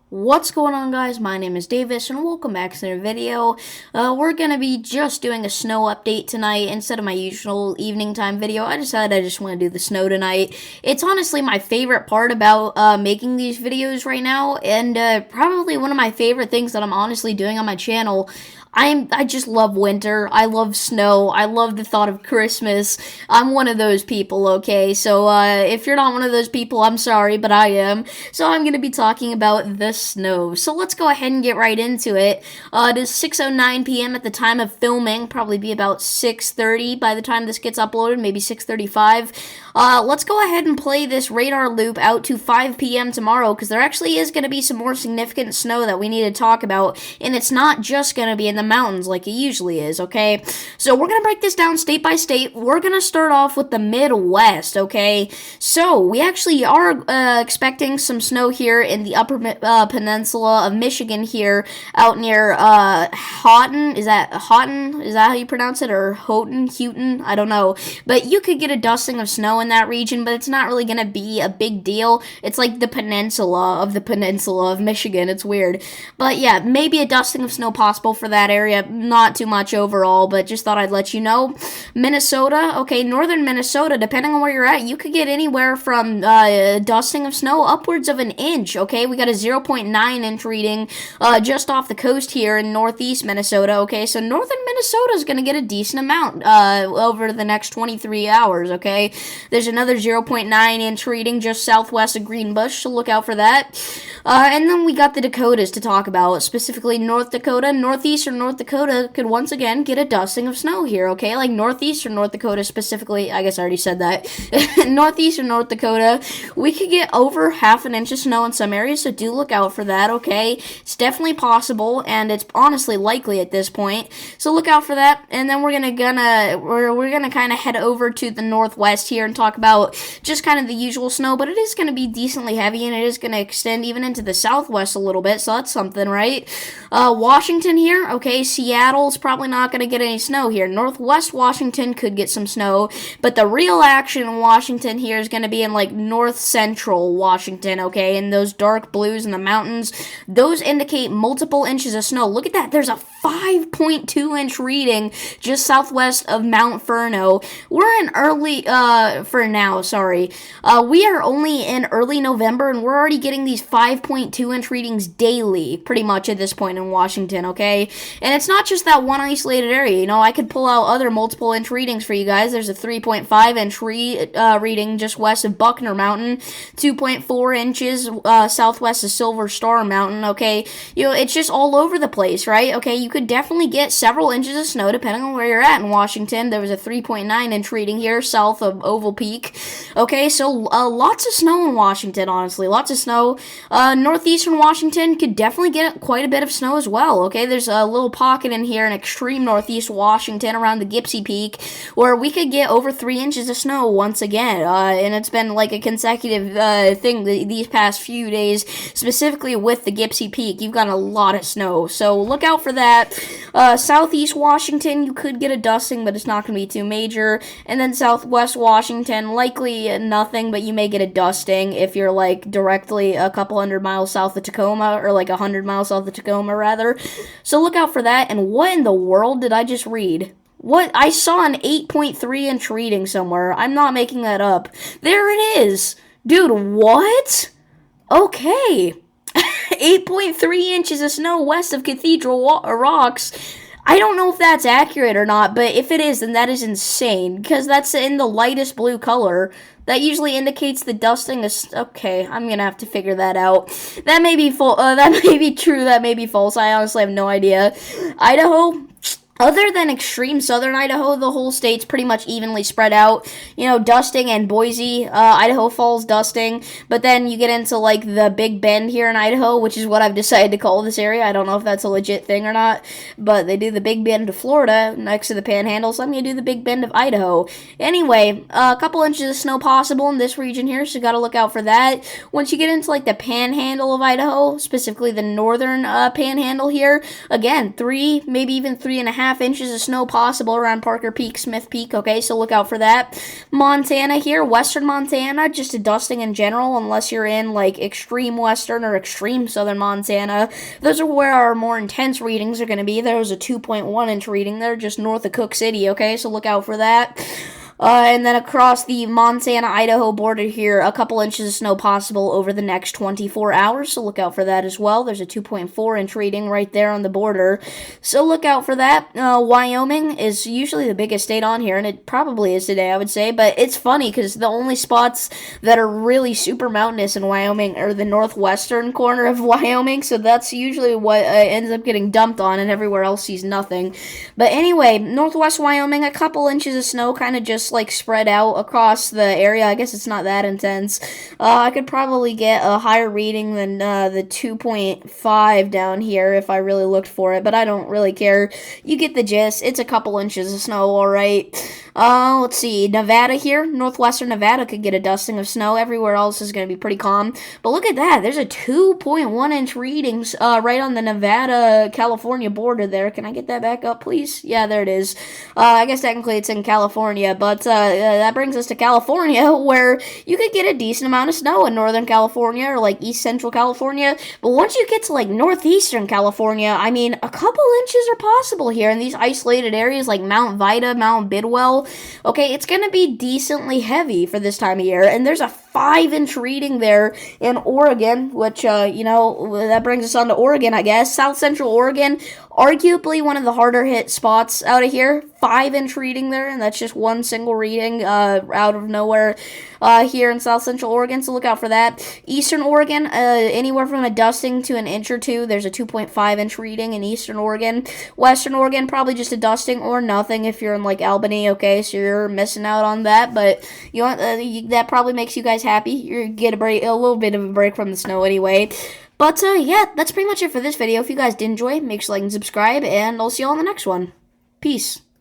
What's going on, guys? My name is Davis and welcome back to another video. We're gonna be just doing a snow update tonight instead of my usual evening time video. I decided I just want to do the snow tonight. It's honestly my favorite part about making these videos right now, and probably one of my favorite things that I'm honestly doing on my channel. I just love winter. I love snow. I love the thought of Christmas. I'm one of those people, okay? So if you're not one of those people, I'm sorry, but I am. So I'm going to be talking about the snow. So let's go ahead and get right into it. It is 6:09 p.m. at the time of filming. Probably be about 6:30 by the time this gets uploaded, maybe 6:35. Let's go ahead and play this radar loop out to 5 p.m. tomorrow, because there actually is going to be some more significant snow that we need to talk about, and it's not just going to be in the mountains like it usually is, okay? So we're going to break this down state by state. We're going to start off with the Midwest, okay? So we actually are expecting some snow here in the upper peninsula of Michigan here, out near Houghton. Is that Houghton? Is that how you pronounce it? Or Houghton? I don't know. But you could get a dusting of snow in that region, but it's not really going to be a big deal. It's like the peninsula of Michigan. It's weird. But yeah, maybe a dusting of snow possible for that area. Not too much overall, but just thought I'd let you know. Minnesota, okay, northern Minnesota, depending on where you're at, you could get anywhere from dusting of snow upwards of an inch, okay? We got a 0.9 inch reading just off the coast here in northeast Minnesota, okay? So northern Minnesota is going to get a decent amount over the next 23 hours, okay? There's another 0.9 inch reading just southwest of Greenbush, so look out for that. And then we got the Dakotas to talk about, specifically North Dakota. Northeastern North Dakota could once again get a dusting of snow here, okay? Like northeastern North Dakota specifically, I guess I already said that. Northeastern North Dakota, we could get over half an inch of snow in some areas, so do look out for that, okay? It's definitely possible, and it's honestly likely at this point, so look out for that. And then we're gonna kind of head over to the northwest here and talk about just kind of the usual snow, but it is going to be decently heavy, and it is going to extend even into the southwest a little bit, so that's something, right? Washington here, okay, Seattle's probably not going to get any snow here. Northwest Washington could get some snow, but the real action in Washington here is going to be in like north central Washington, okay, and those dark blues in the mountains, those indicate multiple inches of snow. Look at that, there's a 5.2 inch reading just southwest of Mount Furno. We're in early, for now, sorry. We are only in early November, and we're already getting these 5.2 inch readings daily, pretty much at this point in Washington, okay? And it's not just that one isolated area, you know, I could pull out other multiple inch readings for you guys. There's a 3.5 inch reading just west of Buckner Mountain, 2.4 inches southwest of Silver Star Mountain, okay? You know, it's just all over the place, right? Okay, you could definitely get several inches of snow depending on where you're at in Washington. There was a 3.9 inch reading here south of Oval Peak. Okay, so lots of snow in Washington, honestly. Lots of snow. Northeastern Washington could definitely get quite a bit of snow as well, okay? There's a little pocket in here in extreme northeast Washington around the Gipsy Peak where we could get over 3 inches of snow once again. And it's been like a consecutive thing these past few days, specifically with the Gipsy Peak. You've got a lot of snow, so look out for that. Southeast Washington, you could get a dusting, but it's not going to be too major. And then southwest Washington, likely nothing, but you may get a dusting if you're like directly a couple hundred miles south of Tacoma, or like 100 miles south of Tacoma, rather. So look out for that. And what in the world did I just read? What? I saw an 8.3 inch reading somewhere. I'm not making that up. There it is. Dude, what? Okay. 8.3 inches of snow west of Cathedral Rocks. I don't know if that's accurate or not, but if it is, then that is insane, because that's in the lightest blue color. That usually indicates the dusting is... Okay, I'm gonna have to figure that out. That may be that may be true, that may be false. I honestly have no idea. Idaho... Other than extreme southern Idaho, the whole state's pretty much evenly spread out. You know, dusting and Boise, Idaho Falls dusting. But then you get into, like, the Big Bend here in Idaho, which is what I've decided to call this area. I don't know if that's a legit thing or not. But they do the Big Bend of Florida next to the Panhandle, so I'm going to do the Big Bend of Idaho. Anyway, a couple inches of snow possible in this region here, so you got to look out for that. Once you get into, like, the Panhandle of Idaho, specifically the northern Panhandle here, again, 3, maybe even 3.5 2.5 inches of snow possible around Parker Peak, Smith Peak, okay, so look out for that. Montana here, western Montana, just a dusting in general, unless you're in, like, extreme western or extreme southern Montana. Those are where our more intense readings are going to be. There was a 2.1 inch reading there just north of Cook City, okay, so look out for that. And then across the Montana-Idaho border here, a couple inches of snow possible over the next 24 hours, so look out for that as well. There's a 2.4 inch reading right there on the border, so look out for that. Wyoming is usually the biggest state on here, and it probably is today, I would say, but it's funny because the only spots that are really super mountainous in Wyoming are the northwestern corner of Wyoming, so that's usually what ends up getting dumped on, and everywhere else sees nothing. But anyway, northwest Wyoming, a couple inches of snow kind of just like spread out across the area. I guess it's not that intense. I could probably get a higher reading than the 2.5 down here if I really looked for it, but I don't really care. You get the gist. It's a couple inches of snow, alright. Let's see. Nevada here. Northwestern Nevada could get a dusting of snow. Everywhere else is going to be pretty calm. But look at that. There's a 2.1 inch readings right on the Nevada-California border there. Can I get that back up, please? Yeah, there it is. I guess technically it's in California, but that brings us to California, where you could get a decent amount of snow in Northern California or like East Central California. But once you get to like Northeastern California, I mean, a couple inches are possible here in these isolated areas like Mount Vida, Mount Bidwell. Okay, it's going to be decently heavy for this time of year, and there's a 5-inch reading there in Oregon, which, that brings us on to Oregon, I guess. South Central Oregon, arguably one of the harder hit spots out of here. 5-inch reading there, and that's just one single reading out of nowhere here in South Central Oregon, so look out for that. Eastern Oregon, anywhere from a dusting to an inch or two. There's a 2.5 inch reading in Eastern Oregon. Western Oregon, probably just a dusting or nothing if you're in like Albany, okay, so you're missing out on that, but you know that probably makes you guys happy. You get a little bit of a break from the snow anyway. But yeah, that's pretty much it for this video. If you guys did enjoy, make sure to like and subscribe, and I'll see you all in the next one. Peace.